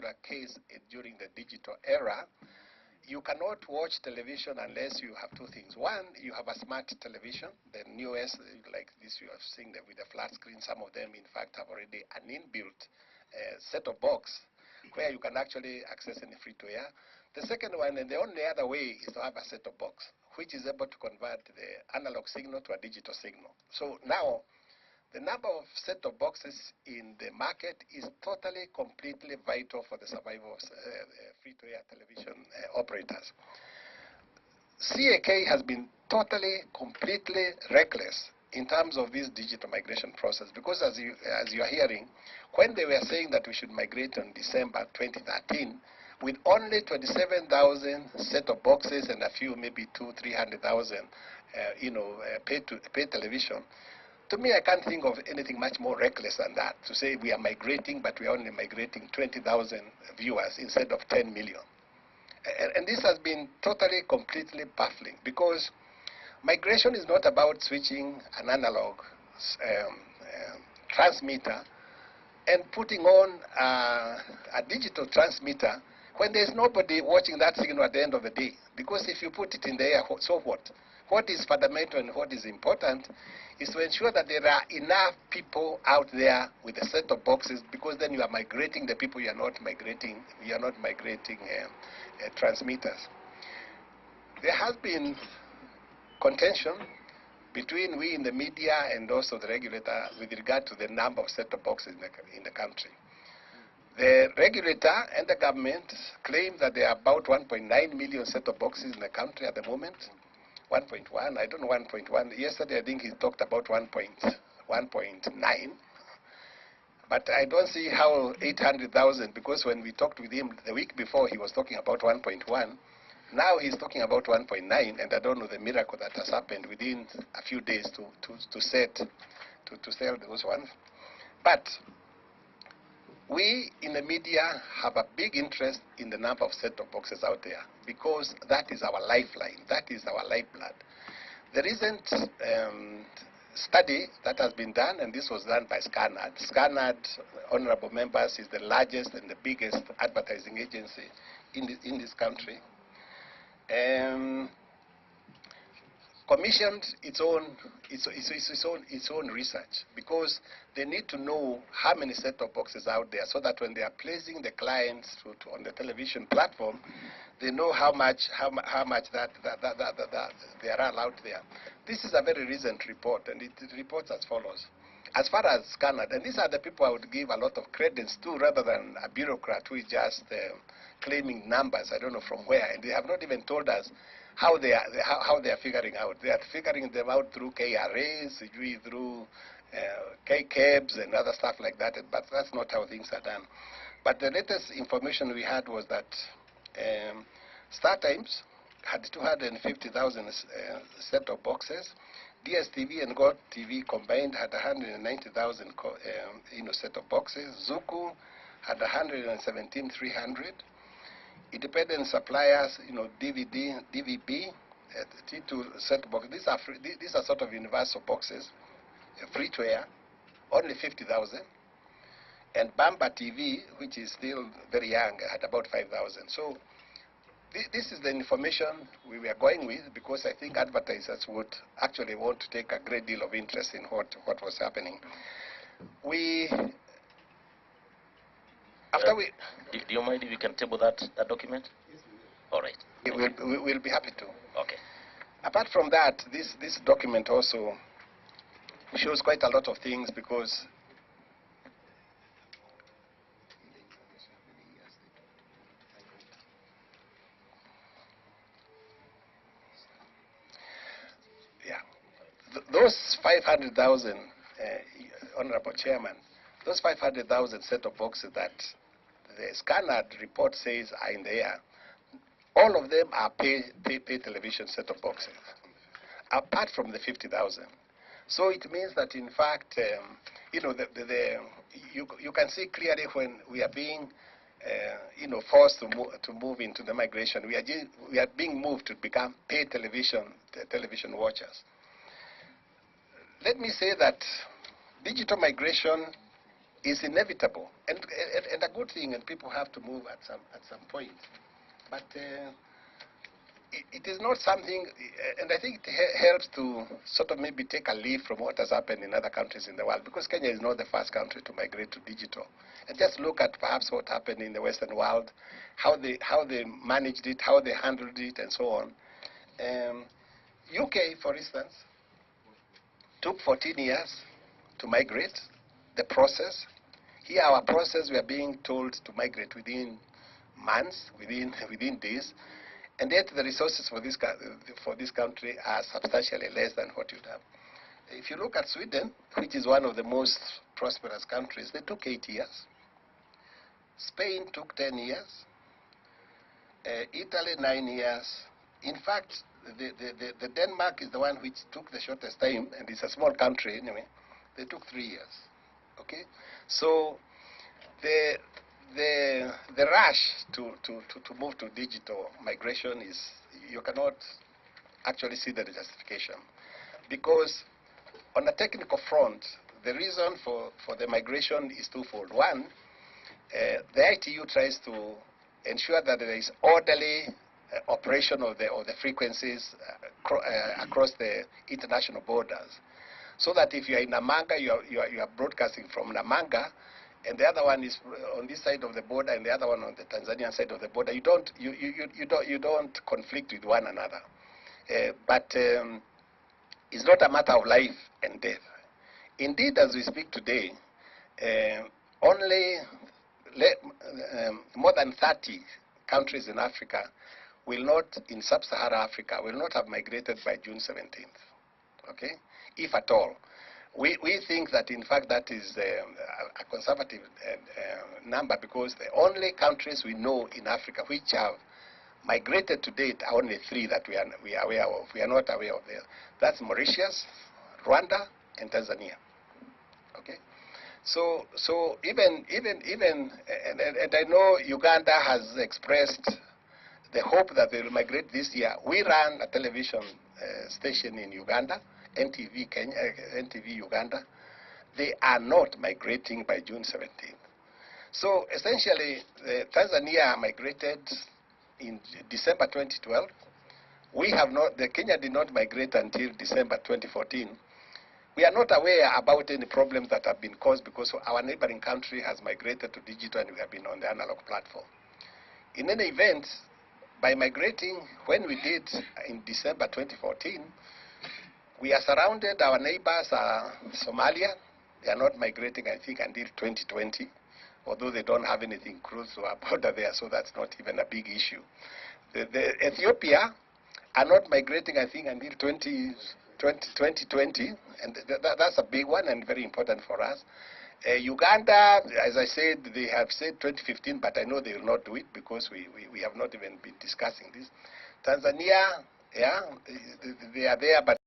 particular case during the digital era, you cannot watch television unless you have two things. One, you have a smart television, the newest, like this you have seen with the flat screen. Some of them, in fact, have already an inbuilt set-top box where you can actually access any free-to-air. The second one, and the only other way, is to have a set-top box, which is able to convert the analog signal to a digital signal. So now, the number of set-top boxes in the market is totally, completely vital for the survival of free-to-air television operators. CAK has been totally, completely reckless in terms of this digital migration process, because as you are hearing, when they were saying that we should migrate on December 2013, with only 27,000 set-top boxes and a few, maybe 200,000-300,000, pay television. To me, I can't think of anything much more reckless than that, to say we are migrating, but we are only migrating 20,000 viewers instead of 10 million. And this has been totally, completely baffling, because migration is not about switching an analog transmitter and putting on a digital transmitter when there's nobody watching that signal at the end of the day. Because if you put it in the air, so what? What is fundamental and what is important is to ensure that there are enough people out there with a set of boxes, because then you are migrating the people, you are not migrating transmitters. There has been contention between we in the media and also the regulator with regard to the number of set-top boxes in the country. The regulator and the government claim that there are about 1.9 million set-top boxes in the country at the moment. 1.1, I don't know, 1.1. Yesterday, I think he talked about 1.9. But I don't see how 800,000, because when we talked with him the week before, he was talking about 1.1. Now he's talking about 1.9, and I don't know the miracle that has happened within a few days to sell those ones. But we in the media have a big interest in the number of set-top boxes out there, because that is our lifeline, that is our lifeblood. The recent study that has been done, and this was done by Scanad. Scanad, honorable members, is the largest and the biggest advertising agency in this country. Commissioned its own research, because they need to know how many set-top boxes out there, so that when they are placing the clients on the television platform, they know how much that there are out there. This is a very recent report, and it reports as follows. As far as Scanad, and these are the people I would give a lot of credence to, rather than a bureaucrat who is just claiming numbers, I don't know from where, and they have not even told us how they are figuring out. They are figuring them out through KRAs, through KCABs and other stuff like that, but that's not how things are done. But the latest information we had was that StarTimes had 250,000 set-top boxes. DSTV and GoTV combined had 190,000 set-top boxes. Zuku had 117,300. Independent suppliers, DVD, DVB, T2 set box. These are sort of universal boxes, free to air, only 50,000. And Bamba TV, which is still very young, had about 5,000. So this is the information we were going with, because I think advertisers would actually want to take a great deal of interest in what was happening. Do you mind if you can table that document? Yes, we will. All right. We'll be happy to. Okay. Apart from that, this document also shows quite a lot of things, because those 500,000, Honorable Chairman, those 500,000 set-top boxes that the Scanad report says are in the air, all of them are pay television set-top boxes, apart from the 50,000. So it means that, in fact, you can see clearly when we are being, forced to move into the migration, we are being moved to become pay television watchers. Let me say that digital migration is inevitable and a good thing, and people have to move at some point. But it is not something, and I think it helps to sort of maybe take a leaf from what has happened in other countries in the world, because Kenya is not the first country to migrate to digital. And just look at perhaps what happened in the Western world, how they managed it, how they handled it, and so on. UK, for instance, took 14 years to migrate. The process. Here, our process, we are being told to migrate within months, within days. And yet the resources for this country are substantially less than what you'd have. If you look at Sweden, which is one of the most prosperous countries, they took 8 years. Spain took 10 years. Italy, 9 years. In fact, the Denmark is the one which took the shortest time, and it's a small country anyway. They took 3 years. Okay, so the rush to move to digital migration is, you cannot actually see the justification, because on a technical front, the reason for the migration is twofold. One, the ITU tries to ensure that there is orderly operation of the frequencies across the international borders, so that if you are in Namanga, you are broadcasting from Namanga, and the other one is on this side of the border, and the other one on the Tanzanian side of the border. You don't conflict with one another. But it's not a matter of life and death. Indeed, as we speak today, only more than 30 countries in Africa will not, in sub-Saharan Africa, will not have migrated by June 17th. Okay, if at all. We think that, in fact, that is a conservative number, because the only countries we know in Africa which have migrated to date are only 3 that we are aware of. We are not aware of them. That's Mauritius, Rwanda, and Tanzania. Okay, so even and I know Uganda has expressed the hope that they will migrate this year. We ran a television station in Uganda, NTV Kenya, NTV Uganda. They are not migrating by June 17th. So essentially, Tanzania migrated in December 2012. We have not. The Kenya did not migrate until December 2014. We are not aware about any problems that have been caused because our neighboring country has migrated to digital and we have been on the analog platform. In any event, by migrating, when we did in December 2014, we are surrounded. Our neighbors are Somalia. They are not migrating, I think, until 2020, although they don't have anything close to our border there, so that's not even a big issue. The Ethiopia are not migrating, I think, until 2020, and that's a big one and very important for us. Uganda, as I said, they have said 2015, but I know they will not do it because we have not even been discussing this. Tanzania, yeah, they are there, but